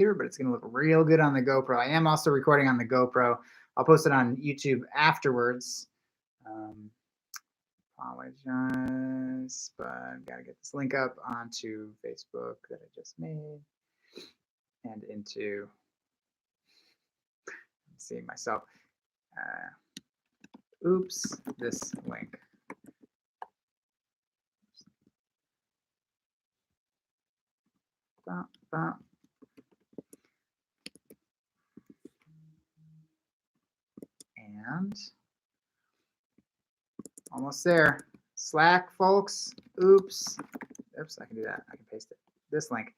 here, but it's going to look real good on the GoPro. I am also recording on the GoPro. I'll post it on YouTube afterwards. Apologize, but I've got to get this link up onto Facebook that I just made and into, let's see, myself. Oops, this link. And almost there. Slack, folks. Oops. Oops, I can do that. I can paste it. This link.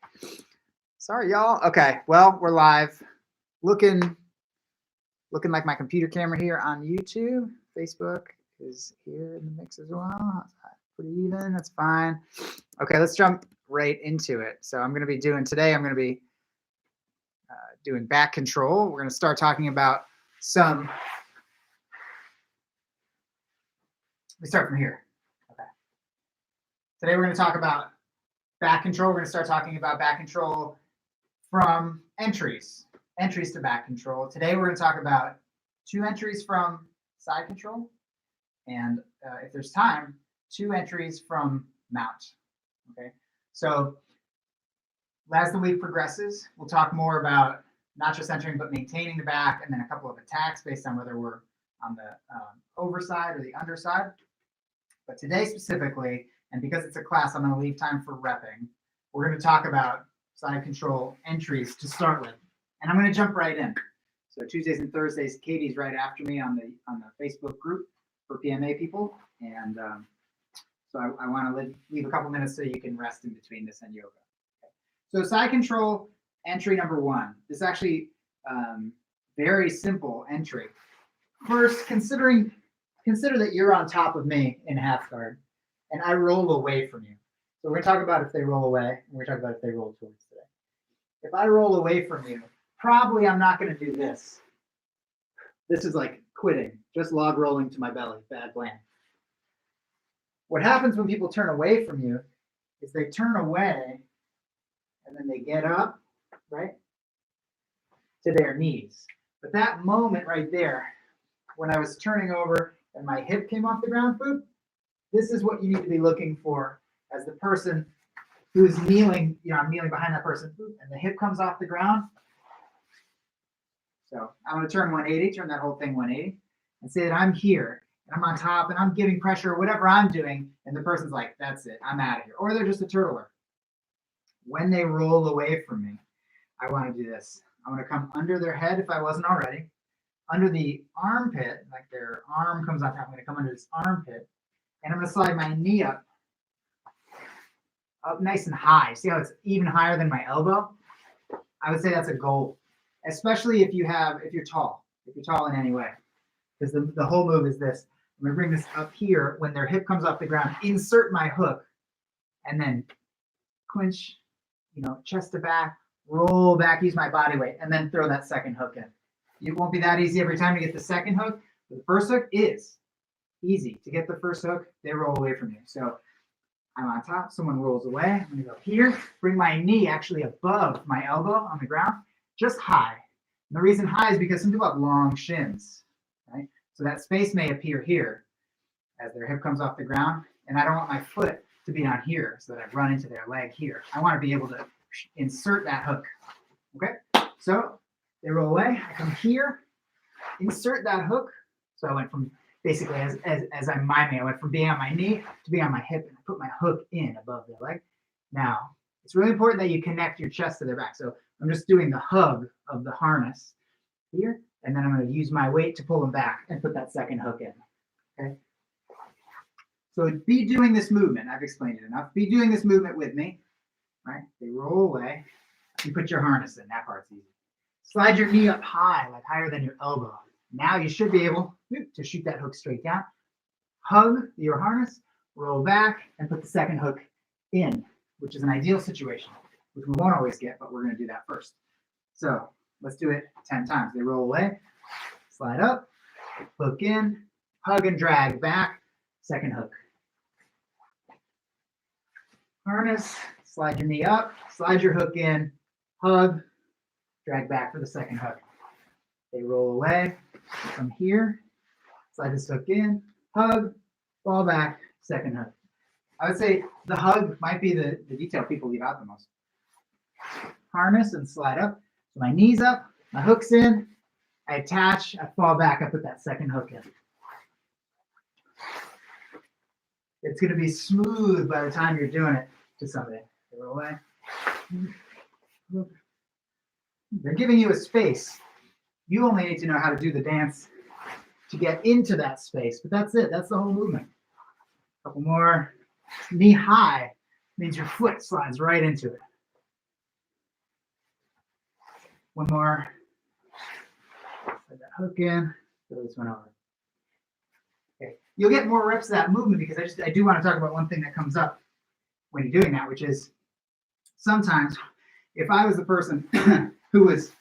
Sorry, y'all. Okay, well, we're live. Looking like my computer camera here on YouTube. Facebook is here in the mix as well. Pretty even. That's fine. Okay, let's jump right into it. So I'm going to be doing doing back control. We're going to start talking about some. We start from here. Okay. Today we're going to talk about back control. We're going to start talking about back control from entries to back control. Today we're going to talk about 2 entries from side control, and if there's time, 2 entries from mount. Okay. So as the week progresses, we'll talk more about not just entering but maintaining the back, and then a couple of attacks based on whether we're on the overside or the underside. But today specifically, and because it's a class, I'm going to leave time for repping. We're going to talk about side control entries to start with, and I'm going to jump right in. So Tuesdays and Thursdays, Katie's right after me on the Facebook group for PMA people, and so I want to leave a couple minutes so you can rest in between this and yoga. Okay. So side control entry number 1. This is actually very simple entry. First, consider that you're on top of me in half guard, and I roll away from you. So we're going to talk about if they roll away, and we're going to talk about if they roll towards today. If I roll away from you, probably I'm not going to do this. This is like quitting, just log rolling to my belly, bad plan. What happens when people turn away from you is they turn away and then they get up, right, to their knees. But that moment right there, when I was turning over and my hip came off the ground, boop, this is what you need to be looking for as the person who's kneeling, I'm kneeling behind that person, boop, and the hip comes off the ground. So I'm going to turn 180, turn that whole thing 180, and say that I'm here, and I'm on top, and I'm giving pressure, whatever I'm doing, and the person's like, that's it, I'm out of here. Or they're just a turtler. When they roll away from me, I want to do this. I want to come under their head if I wasn't already, under the armpit, like their arm comes on top. I'm going to come under this armpit, and I'm going to slide my knee up nice and high. See how it's even higher than my elbow? I would say that's a goal, especially if you're tall in any way, because the whole move is this. I'm going to bring this up here when their hip comes off the ground, insert my hook, and then clinch, chest to back, roll back, use my body weight, and then throw that second hook in. It won't be that easy every time to get the second hook, but the first hook is easy. To get the first hook, they roll away from you. So I'm on top, someone rolls away. I'm going to go here, bring my knee actually above my elbow on the ground, just high. And the reason high is because some people have long shins, right? So that space may appear here as their hip comes off the ground, and I don't want my foot to be on here so that I run into their leg here. I want to be able to insert that hook, okay? So they roll away, I come here, insert that hook. So I went from basically, as I'm miming, I went from being on my knee to being on my hip, and I put my hook in above their leg. Now, it's really important that you connect your chest to their back. So I'm just doing the hug of the harness here, and then I'm going to use my weight to pull them back and put that second hook in, okay? So be doing this movement. I've explained it enough. Be doing this movement with me, right? They roll away. You put your harness in. That part's easy. Slide your knee up high, like higher than your elbow. Now you should be able to shoot that hook straight down. Hug your harness, roll back, and put the second hook in, which is an ideal situation, which we won't always get, but we're going to do that first. So let's do it 10 times. They roll away, slide up, hook in, hug and drag back, second hook. Harness, slide your knee up, slide your hook in, hug, drag back for the second hook. They roll away from here, slide this hook in, hug, fall back, second hook. I would say the hug might be the detail people leave out the most. Harness and slide up. So my knee's up, my hook's in, I attach, I fall back, I put that second hook in. It's going to be smooth by the time you're doing it to somebody. Roll away. They're giving you a space. You only need to know how to do the dance to get into that space, but that's it. That's the whole movement. A couple more. Knee high means your foot slides right into it. One more. Slide that hook in. Throw this one over. Okay. You'll get more reps of that movement because I do want to talk about one thing that comes up when you're doing that, which is sometimes if I was the person who was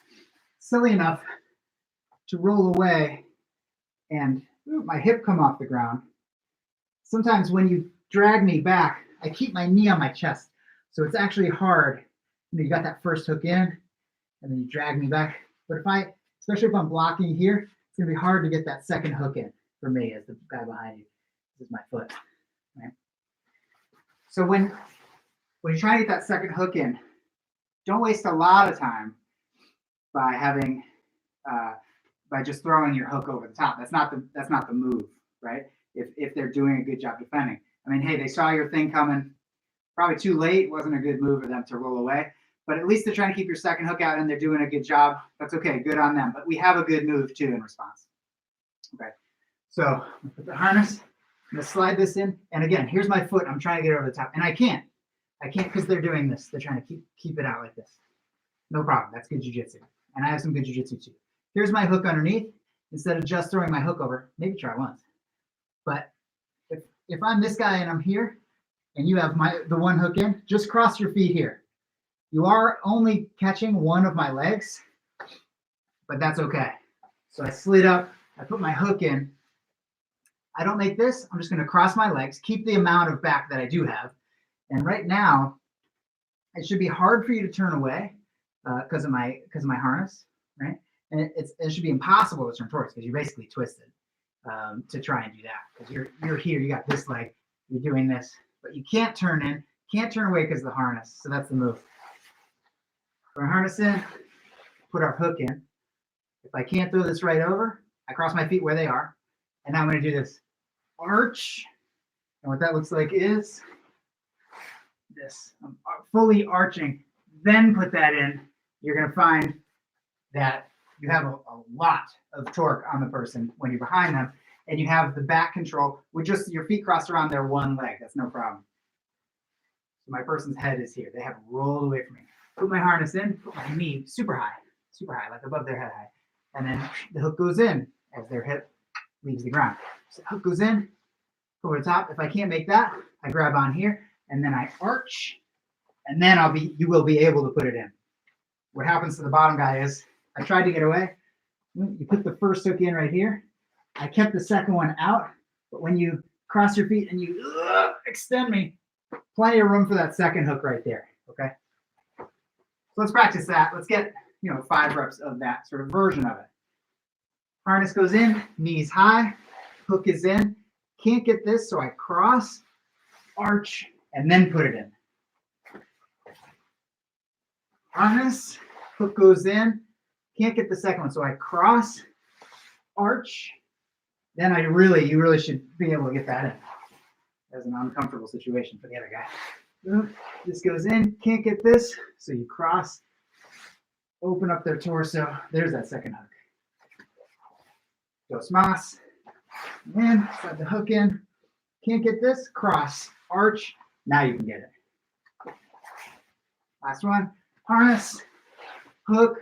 silly enough to roll away and my hip come off the ground, sometimes when you drag me back, I keep my knee on my chest. So it's actually hard. You got that first hook in and then you drag me back. But especially if I'm blocking here, it's gonna be hard to get that second hook in for me as the guy behind you. This is my foot, right? So when you're trying to get that second hook in, don't waste a lot of time by having by just throwing your hook over the top. That's not the move, right? If they're doing a good job defending. I mean, hey, they saw your thing coming, probably too late. Wasn't a good move for them to roll away. But at least they're trying to keep your second hook out and they're doing a good job. That's okay, good on them. But we have a good move too in response. Okay, so I'm gonna put the harness. I'm gonna slide this in, and again, here's my foot. I'm trying to get over the top, and I can't because they're doing this. They're trying to keep it out like this. No problem. That's good jiu-jitsu, and I have some good jiu-jitsu too. Here's my hook underneath. Instead of just throwing my hook over, maybe try once. But if I'm this guy and I'm here, and you have the one hook in, just cross your feet here. You are only catching one of my legs, but that's okay. So I slid up. I put my hook in. I don't make this. I'm just going to cross my legs, keep the amount of back that I do have. And right now, it should be hard for you to turn away because of my harness, right? And it should be impossible to turn towards because you're basically twisted to try and do that. Because you're here, you got this leg, you're doing this, but you can't turn in, can't turn away because of the harness. So that's the move. Put our harness in, put our hook in. If I can't throw this right over, I cross my feet where they are. And now I'm going to do this arch. And what that looks like is this. I'm fully arching, then put that in. You're going to find that you have a lot of torque on the person when you're behind them. And you have the back control with just your feet crossed around their one leg. That's no problem. So my person's head is here. They have rolled away from me. Put my harness in, put my knee super high, like above their head high. And then the hook goes in as their hip leaves the ground. So the hook goes in, over the top. If I can't make that, I grab on here and then I arch, and then you will be able to put it in. What happens to the bottom guy is I tried to get away. You put the first hook in right here. I kept the second one out, but when you cross your feet and you extend me, plenty of room for that second hook right there. Okay. So let's practice that. Let's get 5 reps of that sort of version of it. Harness goes in, knees high, hook is in. Can't get this, so I cross, arch, and then put it in. Harness, hook goes in. Can't get the second one, so I cross, arch. Then you really should be able to get that in. That's an uncomfortable situation for the other guy. This goes in, can't get this, so you cross, open up their torso. There's that second hook. Dos mas, in, slide the hook in, can't get this, cross, arch, now you can get it. Last one, harness, hook,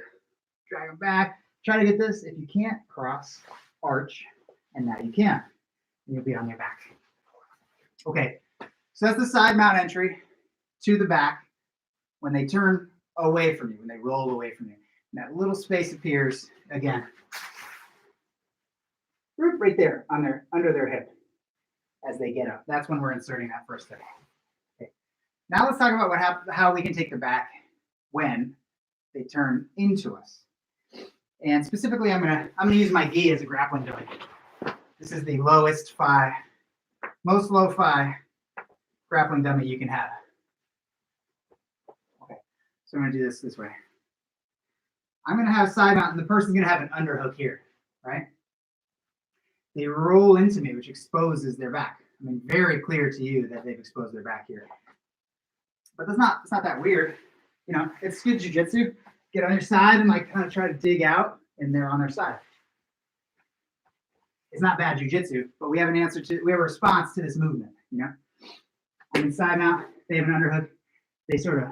drag them back, try to get this. If you can't, cross, arch, and now you can. And you'll be on your back. Okay, so that's the side mount entry to the back when they turn away from you, when they roll away from you. And that little space appears again, right there under their hip as they get up. That's when we're inserting that first step. Okay. Now let's talk about how we can take the back when they turn into us. And specifically, I'm gonna use my gi as a grappling dummy. This is the lowest fi, most low fi grappling dummy you can have. Okay, so I'm gonna do this way. I'm gonna have side mount, and the person's gonna have an underhook here, right? They roll into me, which exposes their back. I mean, very clear to you that they've exposed their back here. But it's not that weird. You know, it's good jujitsu. Get on your side and like kind of try to dig out, and they're on their side. It's not bad jujitsu, but we have a response to this movement, you know? I'm in side mount, they have an underhook. They sort of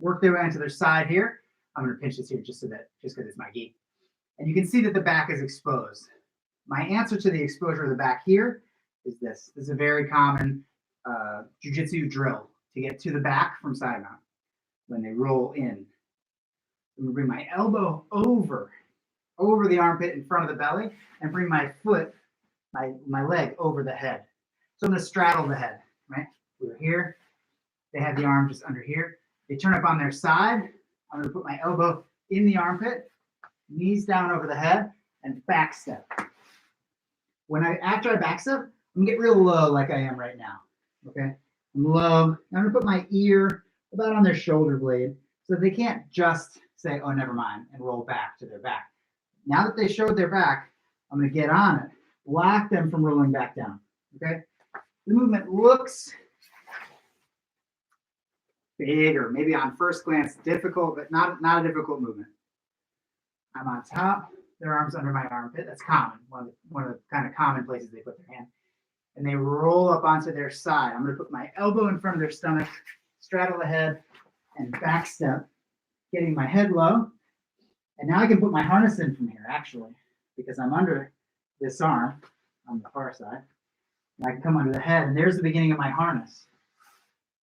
work their way into their side here. I'm gonna pinch this here just because it's my gi. And you can see that the back is exposed. My answer to the exposure of the back here is this. This is a very common jiu-jitsu drill to get to the back from side mount when they roll in. I'm gonna bring my elbow over the armpit in front of the belly and bring my foot, my leg over the head. So I'm gonna straddle the head, right? We're here. They have the arm just under here. They turn up on their side. I'm gonna put my elbow in the armpit, knees down over the head, and back step. After I back step, I'm gonna get real low like I am right now. Okay, I'm low. I'm gonna put my ear about on their shoulder blade so that they can't just say, "Oh, never mind," and roll back to their back. Now that they showed their back, I'm gonna get on it, block them from rolling back down. Okay, the movement looks big or maybe on first glance difficult, but not a difficult movement. I'm on top. Their arms under my armpit. That's common. One of the kind of common places they put their hand. And they roll up onto their side. I'm going to put my elbow in front of their stomach, straddle the head, and back step, getting my head low. And now I can put my harness in from here, actually, because I'm under this arm on the far side. And I can come under the head, and there's the beginning of my harness.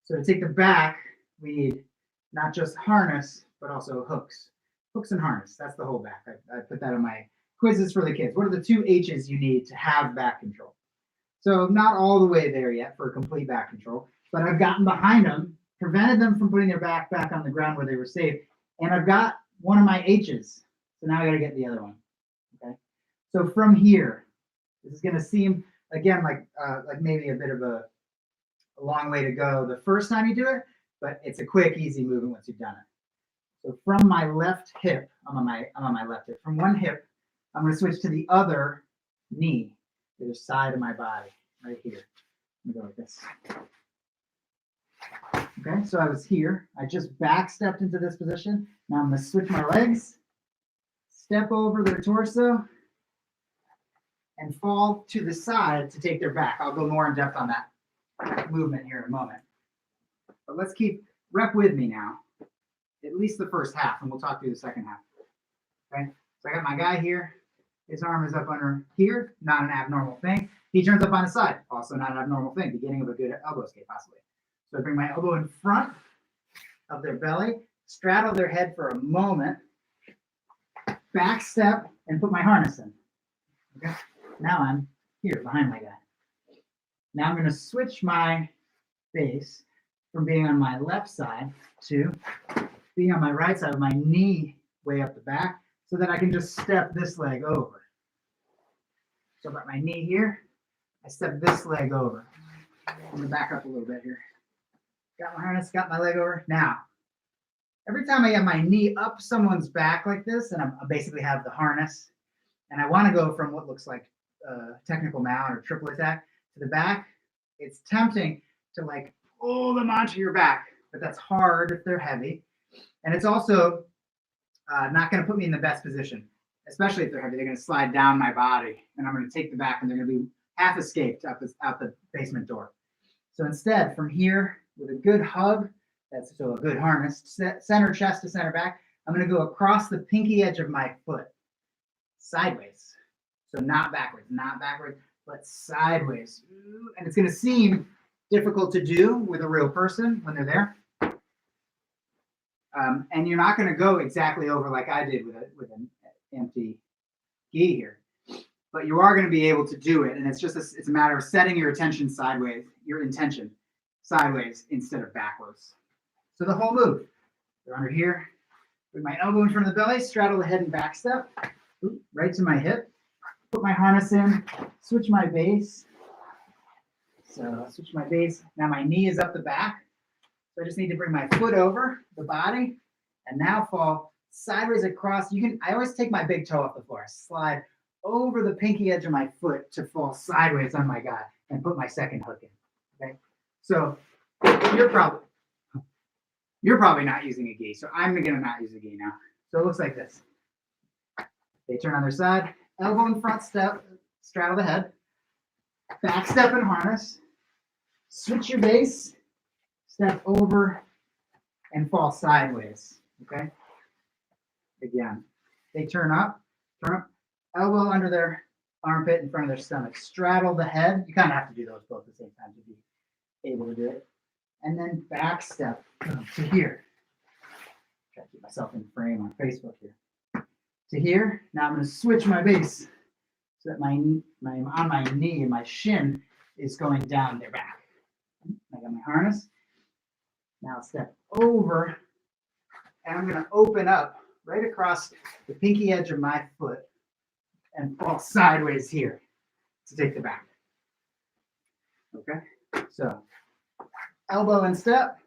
So to take the back, we need not just harness, but also hooks. Hooks and harness, that's the whole back. I put that in my quizzes for the kids. What are the 2 H's you need to have back control? So not all the way there yet for complete back control, but I've gotten behind them, prevented them from putting their back on the ground where they were safe, and I've got one of my H's. So now I gotta get the other one, okay? So from here, this is gonna seem, again, like maybe a bit of a long way to go the first time you do it, but it's a quick, easy movement once you've done it. So from my left hip, I'm on my left hip. From one hip, I'm going to switch to the other knee, the other side of my body, right here. I'm going to go like this. Okay, so I was here. I just back stepped into this position. Now I'm going to switch my legs, step over their torso, and fall to the side to take their back. I'll go more in depth on that movement here in a moment. But let's rep with me now. At least the first half, and we'll talk through the second half. Okay, so I got my guy here. His arm is up under here, not an abnormal thing. He turns up on the side, also not an abnormal thing, beginning of a good elbow escape, possibly. So I bring my elbow in front of their belly, straddle their head for a moment, back step, and put my harness in. Okay, now I'm here behind my guy. Now I'm going to switch my base from being on my left side to being on my right side with my knee way up the back so that I can just step this leg over. So I've got my knee here. I step this leg over. I'm going to back up a little bit here. Got my harness, got my leg over. Now, every time I have my knee up someone's back like this, and I basically have the harness, and I want to go from what looks like a technical mount or triple attack to the back, it's tempting to like pull them onto your back, but that's hard if they're heavy. And it's also not going to put me in the best position, especially if they're heavy. They're going to slide down my body, and I'm going to take the back, and they're going to be half escaped out the basement door. So instead, from here, with a good hug, that's so a good harness, center chest to center back, I'm going to go across the pinky edge of my foot, sideways. So not backwards, but sideways. And it's going to seem difficult to do with a real person when they're there. And you're not going to go exactly over like I did with an empty gi here, but you are going to be able to do it. And it's a matter of setting your attention sideways, your intention sideways instead of backwards. So the whole move, they're under here, Bring my elbow in front of the belly, straddle the head and back step, right to my hip. Put my harness in, switch my base. So switch my base. Now my knee is up the back. So I just need to bring my foot over the body and now fall sideways across. I always take my big toe off the floor, slide over the pinky edge of my foot to fall sideways on my guy and put my second hook in. Okay. So you're probably not using a gi. So I'm gonna not use a gi now. So it looks like this. They turn on their side, elbow in front step, straddle the head, back step and harness, switch your base, step over and fall sideways. Okay. Again, they turn up, elbow under their armpit in front of their stomach, straddle the head. You kind of have to do those both at the same time to be able to do it. And then back step to here. Try to keep myself in frame on Facebook here. To here. Now I'm going to switch my base so that on my knee and my shin is going down their back. I got my harness. Now step over, and I'm going to open up right across the pinky edge of my foot and fall sideways here to take the back. Okay, so elbow and step,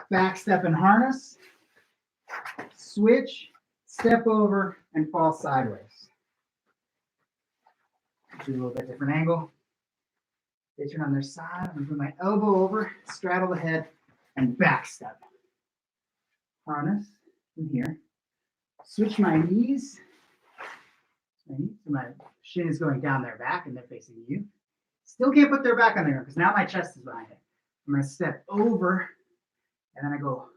back step and harness, switch, step over, and fall sideways. Do a little bit different angle. They turn on their side. I'm going to put my elbow over, straddle the head, and back step. Harness from here. Switch my knees. So my shin is going down their back and they're facing you. Still can't put their back on there because now my chest is behind it. I'm going to step over, and then I go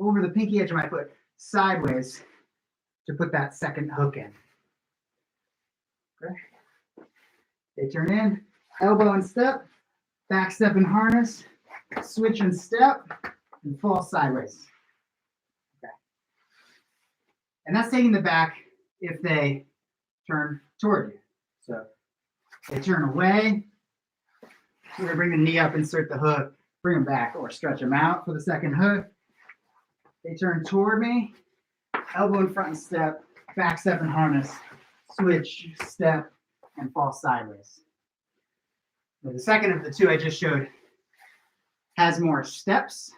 over the pinky edge of my foot sideways to put that second hook in. Okay. They turn in, elbow and step, back step and harness, switch and step, and fall sideways. Okay. And that's taking the back if they turn toward you. So they turn away. We're going to bring the knee up, insert the hook, bring them back, or stretch them out for the second hook. They turn toward me, elbow in front and step, back step and harness, switch, step, and fall sideways. Now, the second of the two I just showed has more steps,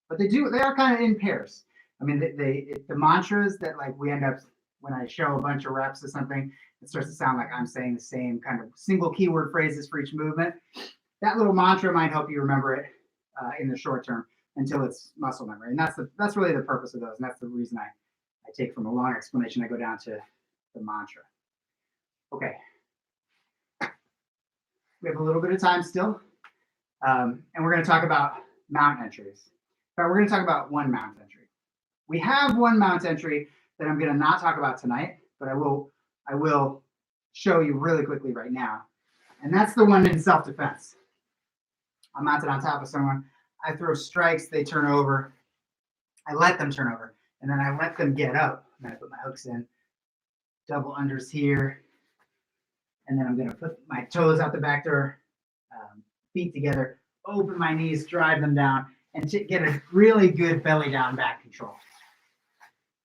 but they are kind of in pairs. I mean, the mantras that like we end up, when I show a bunch of reps of something, it starts to sound like I'm saying the same kind of single keyword phrases for each movement. That little mantra might help you remember it in the short term until it's muscle memory. And that's really the purpose of those. And that's the reason I take from a long explanation, I go down to the mantra. Okay. We have a little bit of time still. And we're going to talk about mount entries. But we're going to talk about one mount entry. We have one mount entry that I'm going to not talk about tonight, but I will show you really quickly right now. And that's the one in self-defense. I'm mounted on top of someone. I throw strikes, they turn over. I let them turn over, and then I let them get up. And then I put my hooks in, double unders here. And then I'm going to put my toes out the back door, feet together, open my knees, drive them down, and get a really good belly down back control.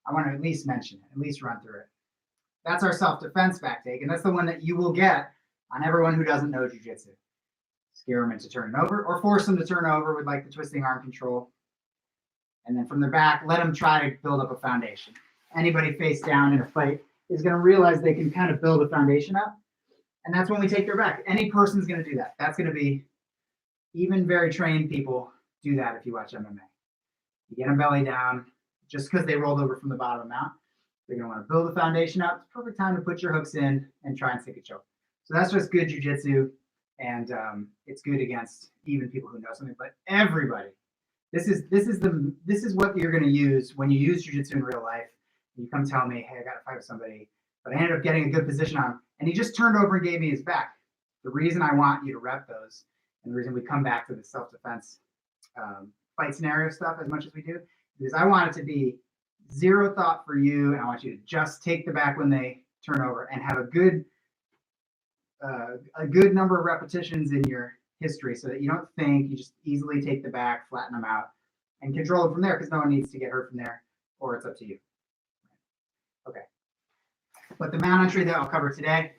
I want to at least mention it, at least run through it. That's our self-defense back take, and that's the one that you will get on everyone who doesn't know jiu-jitsu. Scare them into turning over, or force them to turn over with like the twisting arm control. And then from the back, let them try to build up a foundation. Anybody face down in a fight is going to realize they can kind of build a foundation up. And that's when we take their back. Any person's going to do that. That's going to be, even very trained people do that if you watch MMA. You get them belly down, just because they rolled over from the bottom mount. They're going to want to build a foundation up. It's perfect time to put your hooks in and try and stick a choke. So that's just good jiu-jitsu, and it's good against even people who know something. But everybody, this is what you're going to use when you use jiu-jitsu in real life. You come tell me, hey, I got to fight with somebody, but I ended up getting a good position on him, and he just turned over and gave me his back. The reason I want you to rep those, and the reason we come back to the self-defense fight scenario stuff as much as we do, is I want it to be zero thought for you, and I want you to just take the back when they turn over and have a good number of repetitions in your history so that you don't think, you just easily take the back, flatten them out, and control it from there, because no one needs to get hurt from there. or it's up to you. Okay. But the mount entry that I'll cover today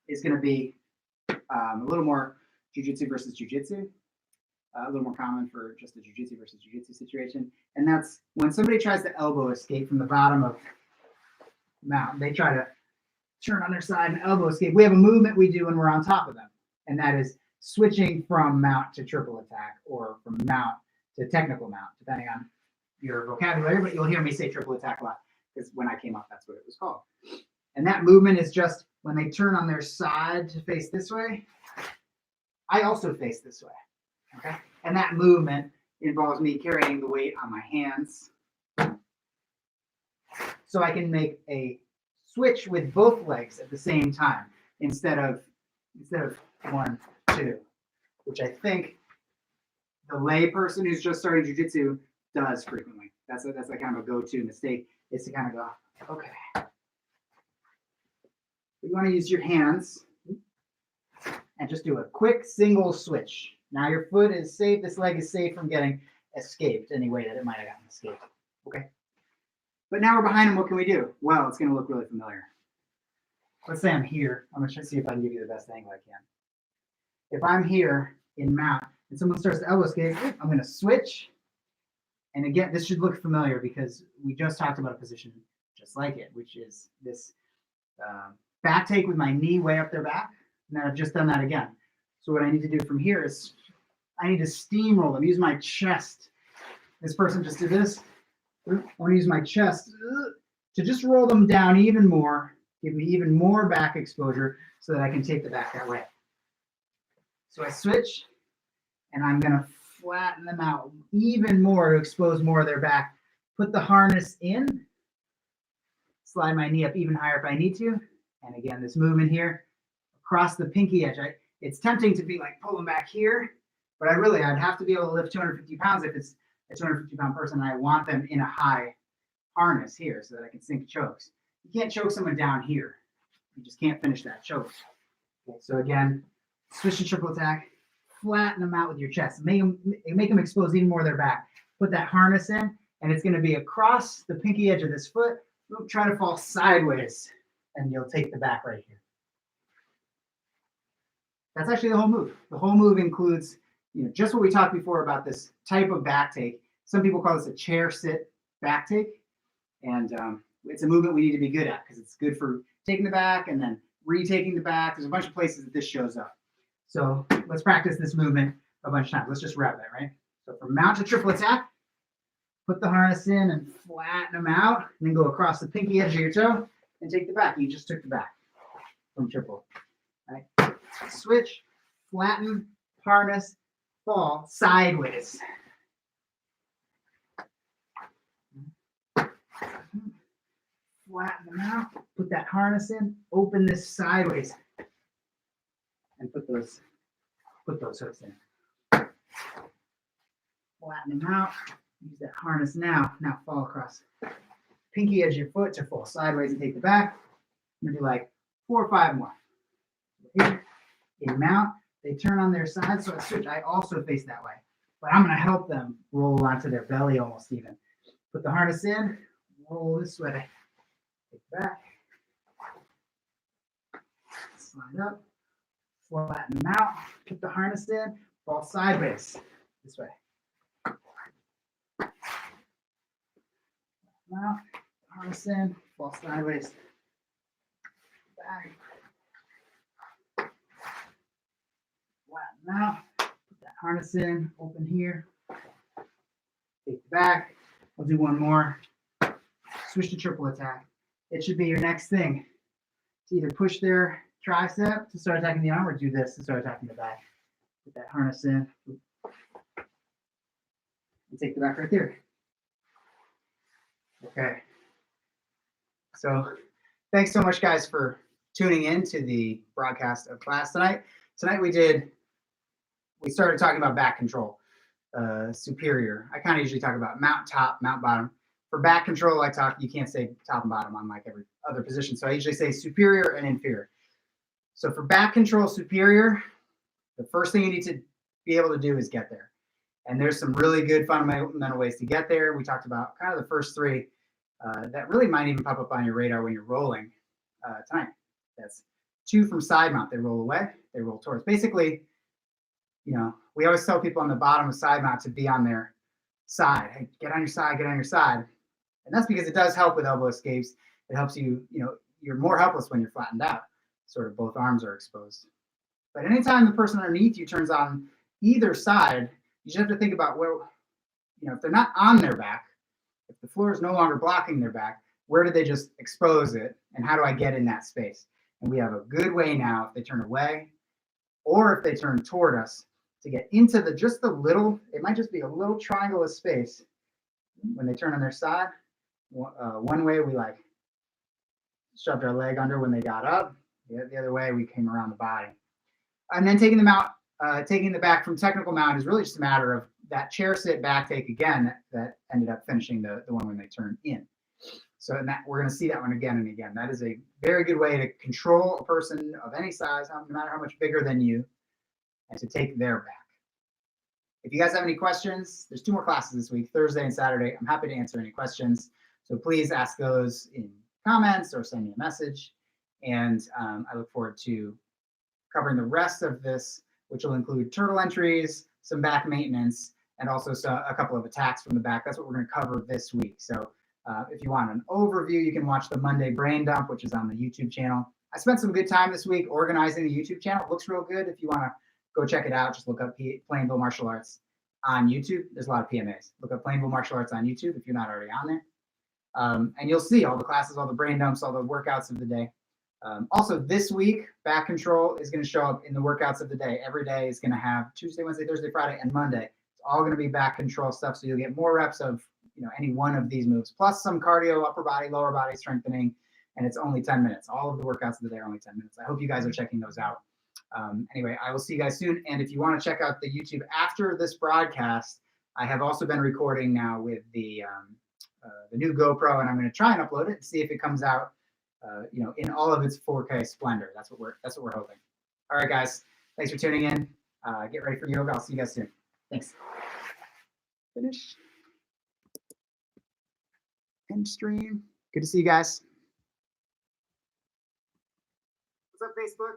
is going to be a little more jiu-jitsu versus jiu-jitsu, a little more common for just a jiu-jitsu versus jiu-jitsu situation. And that's when somebody tries to elbow escape from the bottom of mount, they try to turn on their side and elbow escape. We have a movement we do when we're on top of them, and that is switching from mount to triple attack or from mount to technical mount, depending on your vocabulary, but you'll hear me say triple attack a lot because when I came up, that's what it was called. And that movement is just when they turn on their side to face this way, I also face this way, okay? And that movement involves me carrying the weight on my hands so I can make a switch with both legs at the same time instead of 1, 2, which I think the lay person who's just starting jiu-jitsu does frequently. That's a kind of a go-to mistake, is to kind of go, okay. You want to use your hands and just do a quick single switch. Now your foot is safe, this leg is safe from getting escaped any way that it might have gotten escaped. Okay. But now we're behind him, what can we do? Well, it's going to look really familiar. Let's say I'm here. I'm going to try to see if I can give you the best angle I can. If I'm here in mount and someone starts to elbow escape, I'm going to switch. And again, this should look familiar because we just talked about a position just like it, which is this back take with my knee way up their back. And then I've just done that again. So what I need to do from here is I need to steamroll them, use my chest. This person just did this. I want to use my chest to just roll them down even more, give me even more back exposure so that I can take the back that way. So I switch, and I'm going to flatten them out even more to expose more of their back. Put the harness in, slide my knee up even higher if I need to. And again, this movement here across the pinky edge. It's tempting to be like pulling back here, but I'd have to be able to lift 250 pounds if it's a 250-pound person and I want them in a high harness here so that I can sink chokes. You can't choke someone down here. You just can't finish that choke. Okay, so again, switch to triple attack, flatten them out with your chest. Make them expose even more of their back. Put that harness in, and it's going to be across the pinky edge of this foot. Try to fall sideways, and you'll take the back right here. That's actually the whole move. The whole move includes, just what we talked before about this type of back take. Some people call this a chair sit back take, and it's a movement we need to be good at because it's good for taking the back and then retaking the back. There's a bunch of places that this shows up. So let's practice this movement a bunch of times. Let's just wrap that, right? So from mount to triple attack, put the harness in and flatten them out, and then go across the pinky edge of your toe and take the back. You just took the back from triple. Right? Switch, flatten, harness, fall sideways. Flatten them out, put that harness in, open this sideways, and put those hooks in. Flatten them out, use that harness now fall across pinky edge of your foot to fall sideways and take the back. I'm gonna do like 4 or 5 more. Here, in mount, they turn on their side, so I switch. I also face that way, but I'm gonna help them roll onto their belly almost even. Put the harness in, roll this way, take it back, slide up, flatten them out, put the harness in, fall sideways this way. Now, harness in, fall sideways, back. Flatten out, put that harness in, open here, take it back. I'll do one more. Switch to triple attack. It should be your next thing. To either push their tricep to start attacking the arm or do this to start attacking the back. Put that harness in. And take the back right there. Okay. So thanks so much, guys, for tuning in to the broadcast of class tonight. Tonight we started talking about back control, superior. I kind of usually talk about mount top, mount bottom. For back control, you can't say top and bottom on like every other position. So I usually say superior and inferior. So for back control superior, the first thing you need to be able to do is get there. And there's some really good fundamental ways to get there. We talked about kind of the first three that really might even pop up on your radar when you're rolling tonight. That's 2 from side mount. They roll away, they roll towards. Basically, you know, we always tell people on the bottom of side mount to be on their side. Hey, get on your side, get on your side. And that's because it does help with elbow escapes. It helps you, you know, you're more helpless when you're flattened out. Sort of both arms are exposed. But anytime the person underneath you turns on either side, you just have to think about where, you know, if they're not on their back, if the floor is no longer blocking their back, where did they just expose it? And how do I get in that space? And we have a good way now, if they turn away or if they turn toward us, to get into the just the little, it might just be a little triangle of space when they turn on their side. One way we like shoved our leg under when they got up. The other way we came around the body. And then taking them out, taking the back from technical mount is really just a matter of that chair sit back take again that ended up finishing the one when they turned in. So in that, we're going to see that one again and again. That is a very good way to control a person of any size, no matter how much bigger than you, and to take their back. If you guys have any questions, there's 2 more classes this week, Thursday and Saturday. I'm happy to answer any questions. So please ask those in comments or send me a message. And I look forward to covering the rest of this, which will include turtle entries, some back maintenance, and also a couple of attacks from the back. That's what we're going to cover this week. So if you want an overview, you can watch the Monday Brain Dump, which is on the YouTube channel. I spent some good time this week organizing the YouTube channel. It looks real good. If you want to go check it out, just look up Plainville Martial Arts on YouTube. There's a lot of PMAs. Look up Plainville Martial Arts on YouTube if you're not already on there. And you'll see all the classes, all the brain dumps, all the workouts of the day. Also, this week, back control is going to show up in the workouts of the day. Every day is going to have Tuesday, Wednesday, Thursday, Friday, and Monday. It's all going to be back control stuff, so you'll get more reps of any one of these moves, plus some cardio, upper body, lower body strengthening, and it's only 10 minutes. All of the workouts of the day are only 10 minutes. I hope you guys are checking those out. Anyway, I will see you guys soon. And if you want to check out the YouTube after this broadcast, I have also been recording now with the new GoPro, and I'm going to try and upload it and see if it comes out, in all of its 4K splendor. That's what we're hoping. All right, guys, thanks for tuning in. Get ready for yoga. I'll see you guys soon. Thanks. Finish. End stream. Good to see you guys. What's up, Facebook?